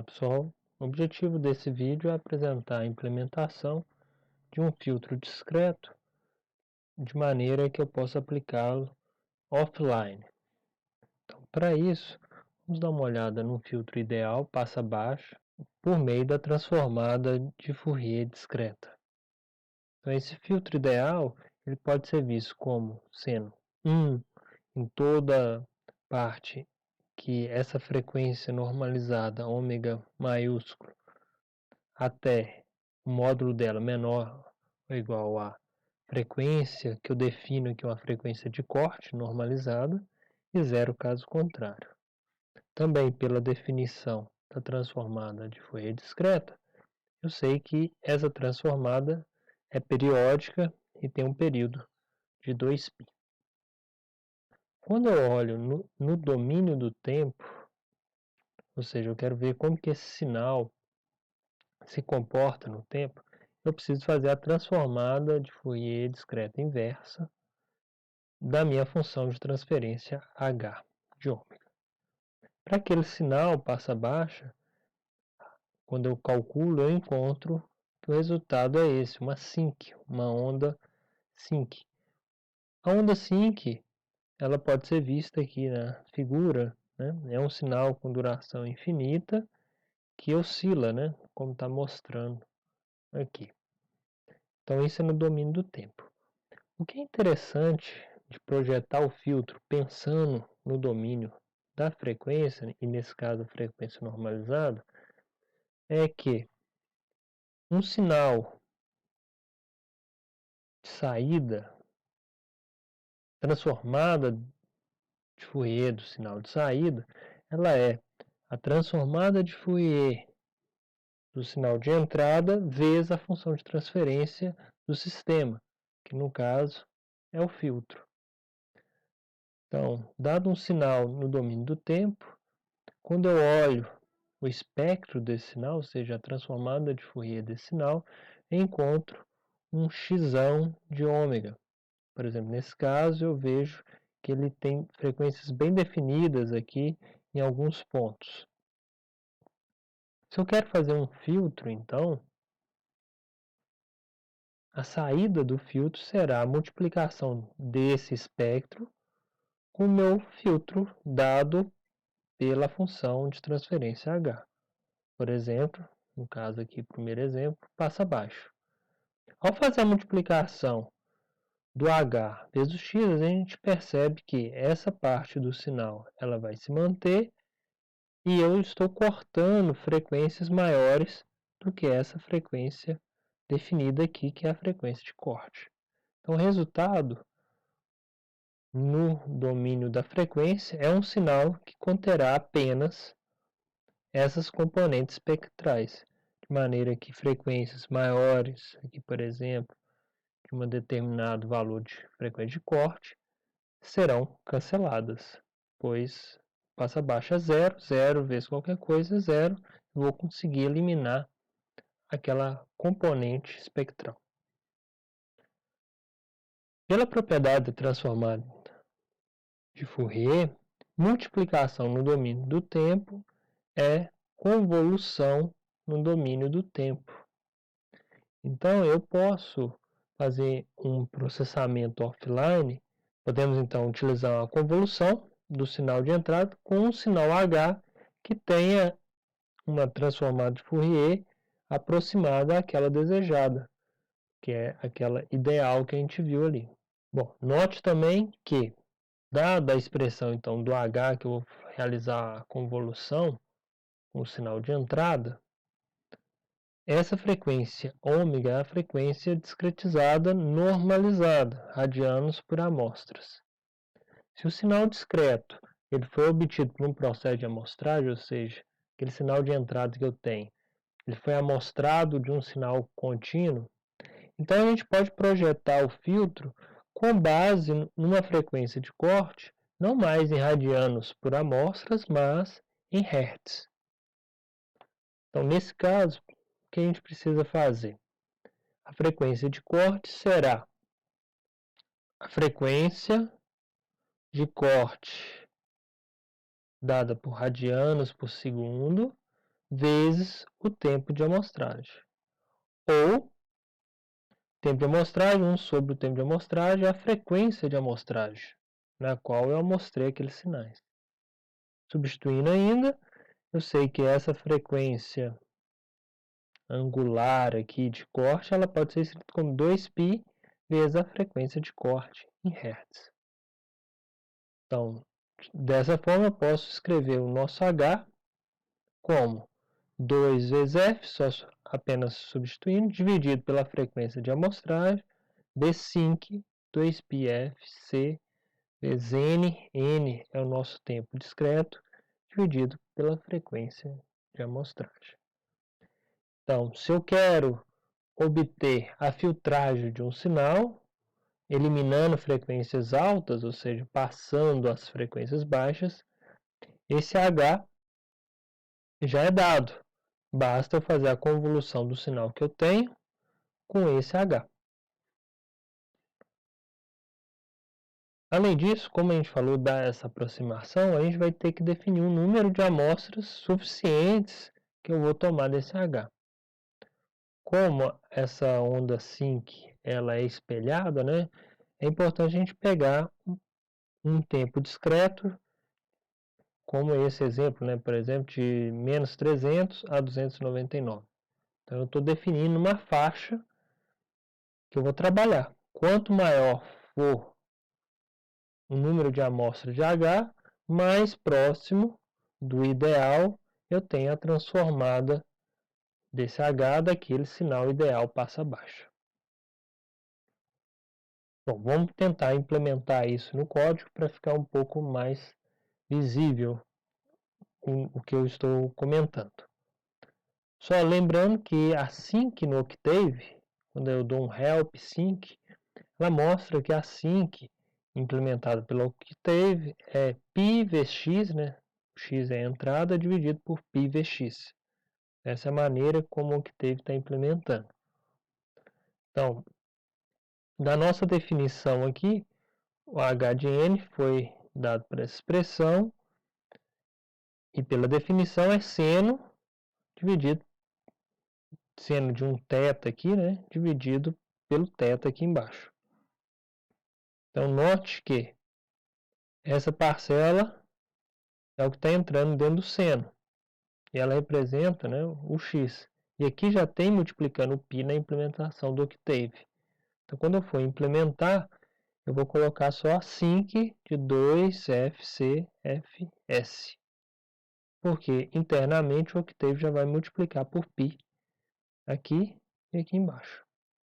Olá pessoal, o objetivo desse vídeo é apresentar a implementação de um filtro discreto de maneira que eu possa aplicá-lo offline. Então, para isso, vamos dar uma olhada no filtro ideal passo a baixo por meio da transformada de Fourier discreta. Então, esse filtro ideal ele pode ser visto como sendo 1 em toda parte que essa frequência normalizada ômega maiúsculo até o módulo dela menor ou igual à frequência, que eu defino aqui uma frequência de corte normalizada, e zero caso contrário. Também pela definição da transformada de Fourier discreta, eu sei que essa transformada é periódica e tem um período de 2π. Quando eu olho no domínio do tempo, ou seja, eu quero ver como que esse sinal se comporta no tempo, eu preciso fazer a transformada de Fourier discreta inversa da minha função de transferência h de ômega. Para aquele sinal passa baixa, quando eu calculo, eu encontro que o resultado é esse, uma sinc, uma onda sinc. A onda sinc, ela pode ser vista aqui na figura, né? É um sinal com duração infinita que oscila, né? Como está mostrando aqui. Então, isso é no domínio do tempo. O que é interessante de projetar o filtro pensando no domínio da frequência, e nesse caso a frequência normalizada, é que um sinal de saída transformada de Fourier do sinal de saída, ela é a transformada de Fourier do sinal de entrada vezes a função de transferência do sistema, que no caso é o filtro. Então, dado um sinal no domínio do tempo, quando eu olho o espectro desse sinal, ou seja, a transformada de Fourier desse sinal, eu encontro um x de ômega. Por exemplo, nesse caso eu vejo que ele tem frequências bem definidas aqui em alguns pontos. Se eu quero fazer um filtro, então, a saída do filtro será a multiplicação desse espectro com o meu filtro dado pela função de transferência h. Por exemplo, no caso aqui, primeiro exemplo, passa abaixo. Ao fazer a multiplicação do h vezes o x, a gente percebe que essa parte do sinal ela vai se manter e eu estou cortando frequências maiores do que essa frequência definida aqui, que é a frequência de corte. Então, o resultado no domínio da frequência é um sinal que conterá apenas essas componentes espectrais, de maneira que frequências maiores, aqui por exemplo, de um determinado valor de frequência de corte, serão canceladas, pois passa abaixo é zero, zero vezes qualquer coisa é zero, eu vou conseguir eliminar aquela componente espectral. Pela propriedade transformada de Fourier, multiplicação no domínio do tempo é convolução no domínio do tempo. Então, eu posso fazer um processamento offline, podemos então utilizar uma convolução do sinal de entrada com um sinal H que tenha uma transformada de Fourier aproximada àquela desejada, que é aquela ideal que a gente viu ali. Bom, note também que, dada a expressão então do H que eu vou realizar a convolução com o sinal de entrada, essa frequência ômega é a frequência discretizada normalizada, radianos por amostras. Se o sinal discreto ele foi obtido por um processo de amostragem, ou seja, aquele sinal de entrada que eu tenho, ele foi amostrado de um sinal contínuo, então a gente pode projetar o filtro com base numa frequência de corte, não mais em radianos por amostras, mas em hertz. Então, nesse caso, o que a gente precisa fazer? A frequência de corte será a frequência de corte dada por radianos por segundo, vezes o tempo de amostragem. Ou tempo de amostragem, 1 sobre o tempo de amostragem, a frequência de amostragem, na qual eu amostrei aqueles sinais. Substituindo ainda, eu sei que essa frequência angular aqui de corte, ela pode ser escrita como 2π vezes a frequência de corte em Hz. Então, dessa forma, eu posso escrever o nosso H como 2 vezes f, só apenas substituindo, dividido pela frequência de amostragem, B5, 2πf, C, vezes n, n é o nosso tempo discreto, dividido pela frequência de amostragem. Então, se eu quero obter a filtragem de um sinal, eliminando frequências altas, ou seja, passando as frequências baixas, esse H já é dado. Basta eu fazer a convolução do sinal que eu tenho com esse H. Além disso, como a gente falou dessa aproximação, a gente vai ter que definir um número de amostras suficientes que eu vou tomar desse H. Como essa onda sync ela é espelhada, né, é importante a gente pegar um tempo discreto, como esse exemplo, né, por exemplo, de menos 300 a 299. Então, eu estou definindo uma faixa que eu vou trabalhar. Quanto maior for o número de amostras de H, mais próximo do ideal eu tenho a transformada desse H daquele sinal ideal passa baixa. Bom, vamos tentar implementar isso no código para ficar um pouco mais visível o que eu estou comentando. Só lembrando que a sync no Octave, quando eu dou um help sync, ela mostra que a sync implementada pelo Octave é π vezes x, né? X é a entrada, dividido por π vezes x. Essa é a maneira como o Octave está implementando. Então, da nossa definição aqui, o h de n foi dado por essa expressão, e pela definição é seno dividido, seno de um θ aqui, né? Dividido pelo θ aqui embaixo. Então, note que essa parcela é o que está entrando dentro do seno. E ela representa, né, o x. E aqui já tem multiplicando o π na implementação do Octave. Então, quando eu for implementar, eu vou colocar só a sync de 2FCFS. Porque internamente o Octave já vai multiplicar por π aqui e aqui embaixo.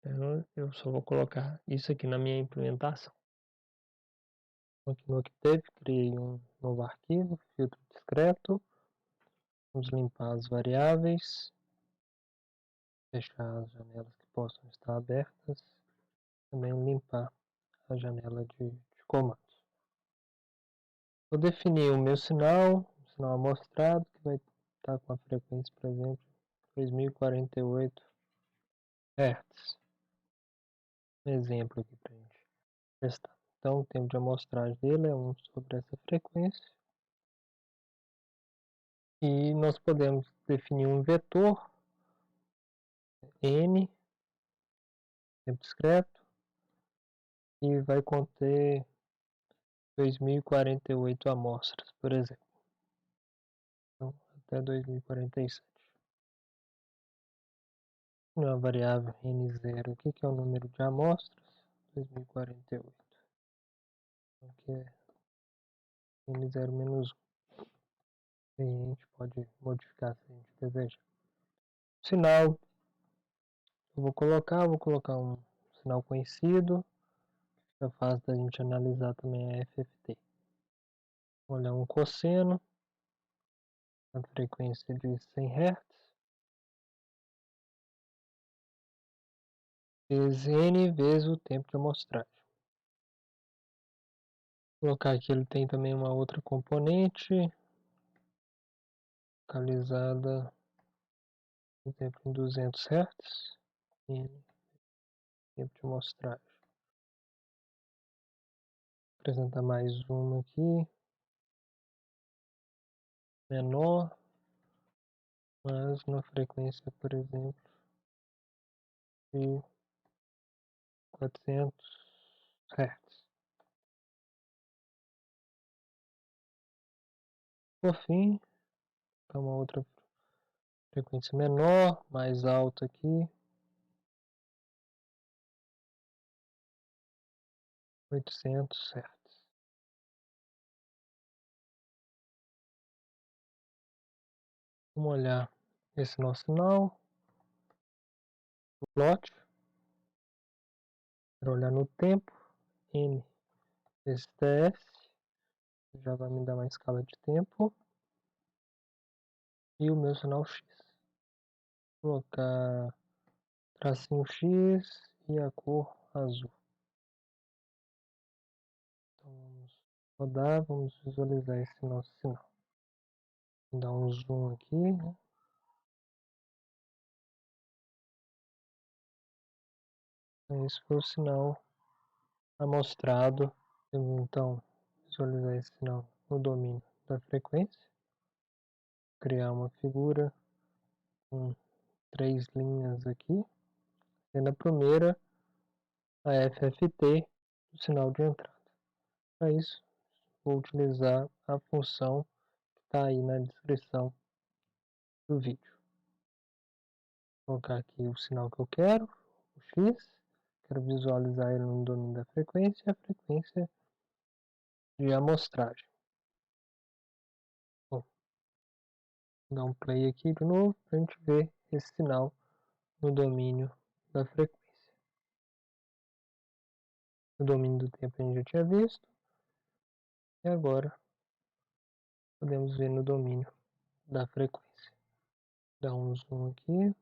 Então, eu só vou colocar isso aqui na minha implementação. Aqui no Octave, criei um novo arquivo, filtro discreto. Vamos limpar as variáveis, fechar as janelas que possam estar abertas, também limpar a janela de comandos. Vou definir o meu sinal amostrado, que vai estar com a frequência, por exemplo, 2048 Hz. Um exemplo aqui para a gente testar. Então, o tempo de amostragem dele é 1 sobre essa frequência. E nós podemos definir um vetor n, tempo discreto, e vai conter 2048 amostras, por exemplo. Então, até 2047. Uma variável n0 aqui, que é o número de amostras, 2048. Aqui é n0 menos 1. E a gente pode modificar se a gente desejar. Sinal, eu vou colocar um sinal conhecido, que é fácil da gente analisar também a FFT. Vou olhar um cosseno, a frequência de 100 Hz, vezes n vezes o tempo de amostragem. Vou colocar aqui, ele tem também uma outra componente, localizada, por exemplo, em 200 Hz, n, tempo de amostragem. Vou apresentar mais uma aqui, menor, mas na frequência, por exemplo, de 400 Hz. Por fim, para uma outra frequência menor, mais alta aqui, 800 Hz. Vamos olhar esse nosso sinal, o plot, para olhar no tempo, N vezes TS, já vai me dar uma escala de tempo, e o meu sinal X. Vou colocar tracinho X e a cor azul. Então vamos rodar, vamos visualizar esse nosso sinal. Vou dar um zoom aqui, né? Esse foi o sinal amostrado. Vamos então visualizar esse sinal no domínio da frequência. Criar uma figura com 3 linhas aqui. Sendo a primeira a FFT, o sinal de entrada. Para isso, vou utilizar a função que está aí na descrição do vídeo. Vou colocar aqui o sinal que eu quero, o X. Quero visualizar ele no domínio da frequência e a frequência de amostragem. Bom, vou dar um play aqui de novo para a gente ver esse sinal no domínio da frequência. No domínio do tempo a gente já tinha visto. E agora podemos ver no domínio da frequência. Dá um zoom aqui.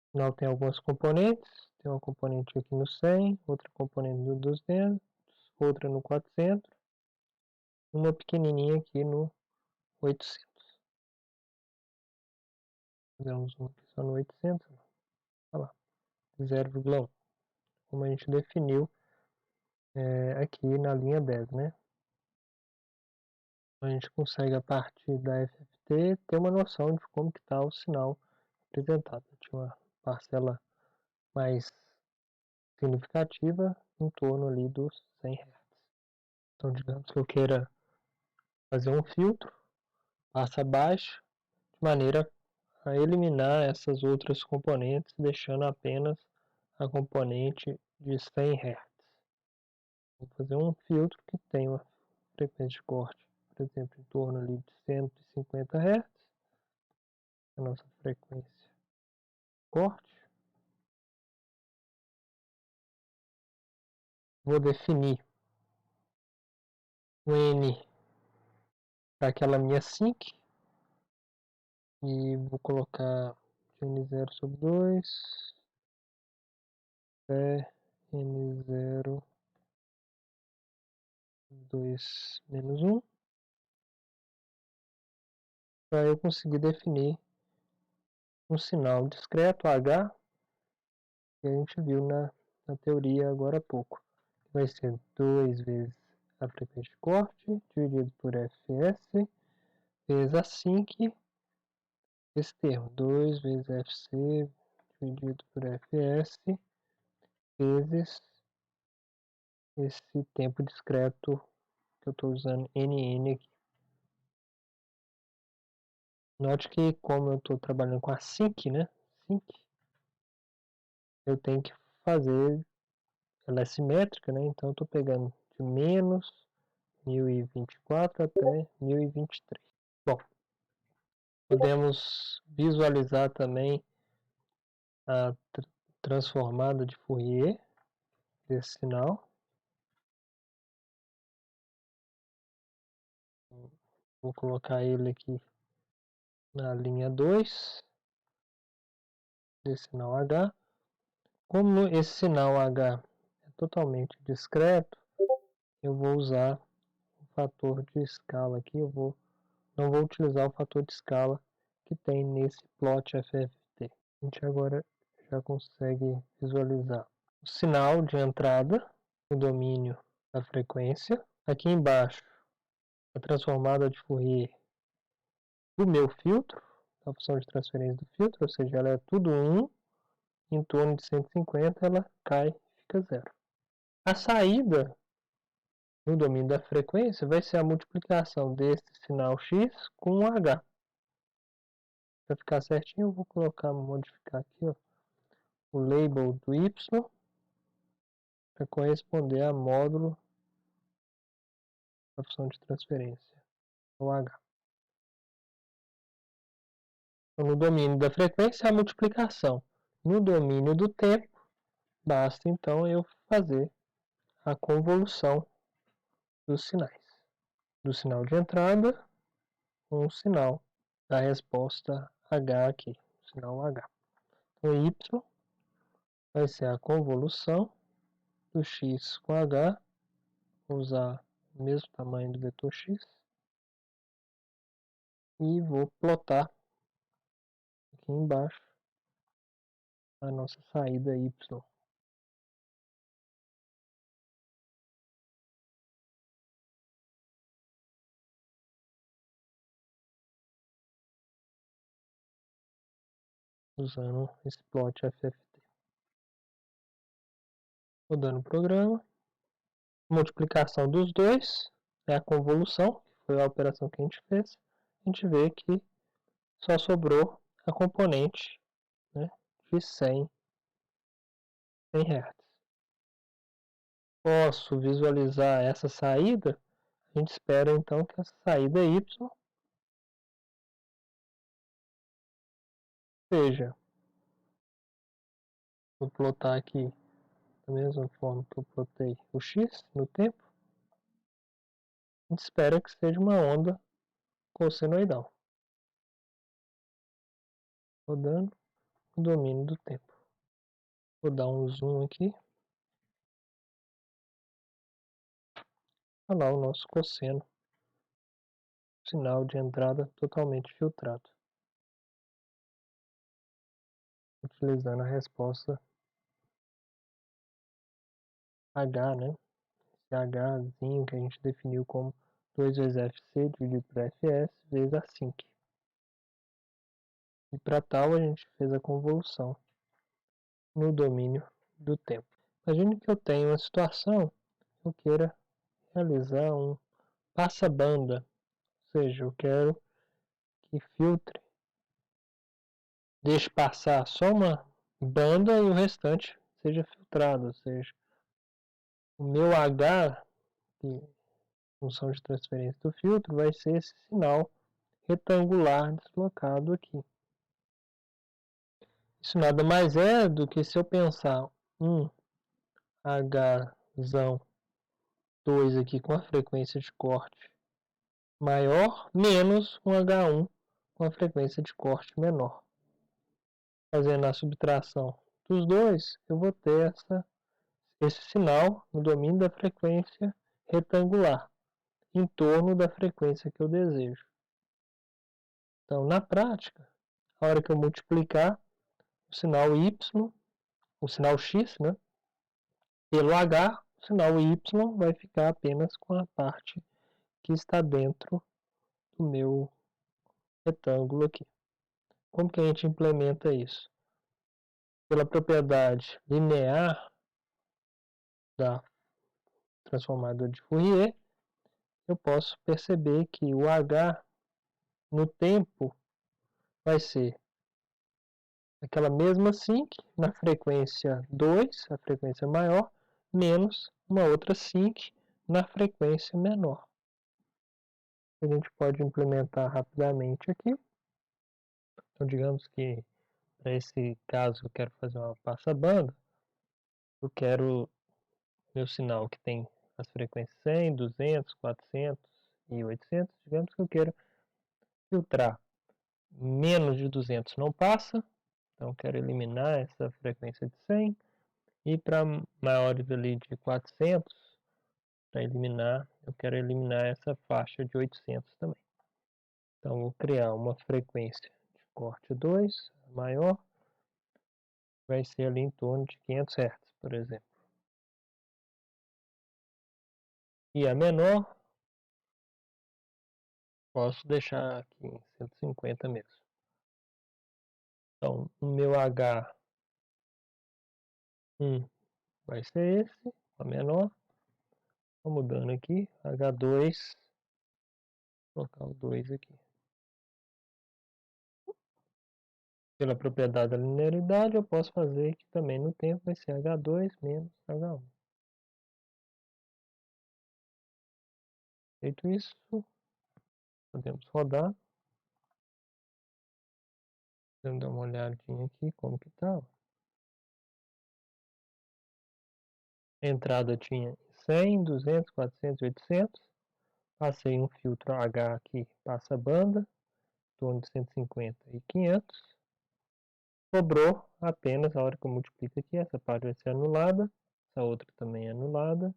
O sinal tem algumas componentes. Tem uma componente aqui no 100, outra componente no 200, outra no 400, uma pequenininha aqui no 800. Vou dar um zoom aqui só no 800. Olha lá, 0,1. Como a gente definiu aqui na linha 10, né? A gente consegue, a partir da FFT, ter uma noção de como que está o sinal apresentado. Tinha uma parcela mais significativa em torno ali dos 100 Hz. Então, digamos que eu queira fazer um filtro, passa abaixo, de maneira a eliminar essas outras componentes, deixando apenas a componente de 100 Hz. Vou fazer um filtro que tem uma frequência de corte, por exemplo, em torno ali de 150 Hz, a nossa frequência de corte. Vou definir o N para aquela minha sync e vou colocar N0 sobre 2 até N0 2 menos 1 para eu conseguir definir um sinal discreto H que a gente viu na teoria agora há pouco. Vai ser 2 vezes a frequência de corte dividido por Fs vezes a sync, esse termo, 2 vezes Fc dividido por Fs vezes esse tempo discreto que eu estou usando NN aqui. Note que como eu estou trabalhando com a sync, né? Sync, eu tenho que fazer, ela é simétrica, né? Então eu estou pegando de menos 1024 até 1023. Bom, podemos visualizar também a transformada de Fourier desse sinal. Vou colocar ele aqui na linha 2 desse sinal H. Como esse sinal H é totalmente discreto, eu vou usar o fator de escala aqui. Não vou utilizar o fator de escala que tem nesse plot FFT. A gente agora já consegue visualizar o sinal de entrada, o domínio da frequência. Aqui embaixo a transformada de Fourier do meu filtro, a função de transferência do filtro, ou seja, ela é tudo 1, em torno de 150 ela cai e fica 0. A saída no domínio da frequência vai ser a multiplicação desse sinal x com um h. Para ficar certinho, eu vou modificar aqui o label do y para corresponder a módulo da função de transferência, o h. Então, no domínio da frequência, a multiplicação. No domínio do tempo, basta então eu fazer a convolução dos sinais. Do sinal de entrada com o sinal da resposta h aqui, o sinal h. Então, y vai ser a convolução do x com h, vou usar o mesmo tamanho do vetor x, e vou plotar aqui embaixo a nossa saída y. Usando esse plot FFT. Rodando o programa. Multiplicação dos dois é a convolução, que foi a operação que a gente fez. A gente vê que só sobrou a componente, né, de 100 Hz. Posso visualizar essa saída. A gente espera então que essa saída y seja, vou plotar aqui da mesma forma que eu plotei o x no tempo, a gente espera que seja uma onda cossenoidal, rodando o domínio do tempo. Vou dar um zoom aqui. Olha lá o nosso cosseno, sinal de entrada totalmente filtrado, utilizando a resposta H, né? Esse Hzinho que a gente definiu como 2 vezes Fc dividido por Fs vezes a sinc. E para tal a gente fez a convolução no domínio do tempo. Imagine que eu tenho uma situação que eu queira realizar um passa-banda, ou seja, eu quero que filtre, deixe passar só uma banda e o restante seja filtrado, ou seja, o meu H, que função de transferência do filtro, vai ser esse sinal retangular deslocado aqui. Isso nada mais é do que se eu pensar um Hzão 2 aqui com a frequência de corte maior, menos um H1 com a frequência de corte menor. Fazendo a subtração dos dois, eu vou ter esse sinal no domínio da frequência retangular, em torno da frequência que eu desejo. Então, na prática, a hora que eu multiplicar o sinal y, o sinal x, né, pelo h, o sinal y vai ficar apenas com a parte que está dentro do meu retângulo aqui. Como que a gente implementa isso? Pela propriedade linear da transformada de Fourier, eu posso perceber que o h no tempo vai ser aquela mesma sinc na frequência 2, a frequência maior, menos uma outra sinc na frequência menor. A gente pode implementar rapidamente aqui. Então, digamos que para esse caso eu quero fazer uma passa-banda, eu quero meu sinal que tem as frequências 100, 200, 400 e 800, digamos que eu quero filtrar menos de 200 não passa, então eu quero eliminar essa frequência de 100, e para maiores ali de 400, para eliminar, eu quero eliminar essa faixa de 800 também. Então vou criar uma frequência de corte 2, maior, vai ser ali em torno de 500 Hz, por exemplo. E a menor Posso deixar aqui em 150 mesmo. Então, o meu H1 vai ser esse, a menor. Estou mudando aqui, H2, vou colocar o 2 aqui. Pela propriedade da linearidade, eu posso fazer que também no tempo vai ser H2 menos H1. Feito isso, podemos rodar. Vamos dar uma olhadinha aqui como que tá. A entrada tinha 100, 200, 400, 800. Passei um filtro H aqui, passa a banda, em torno de 150 e 500. Sobrou apenas a hora que eu multiplico aqui, essa parte vai ser anulada, essa outra também é anulada,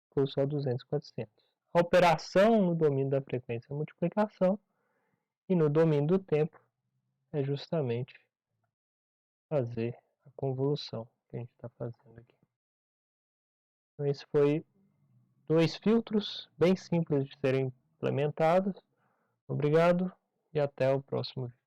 ficou só 200 e 400. A operação no domínio da frequência é a multiplicação, e no domínio do tempo é justamente fazer a convolução que a gente está fazendo aqui. Então, esse foi 2 filtros bem simples de serem implementados. Obrigado e até o próximo vídeo.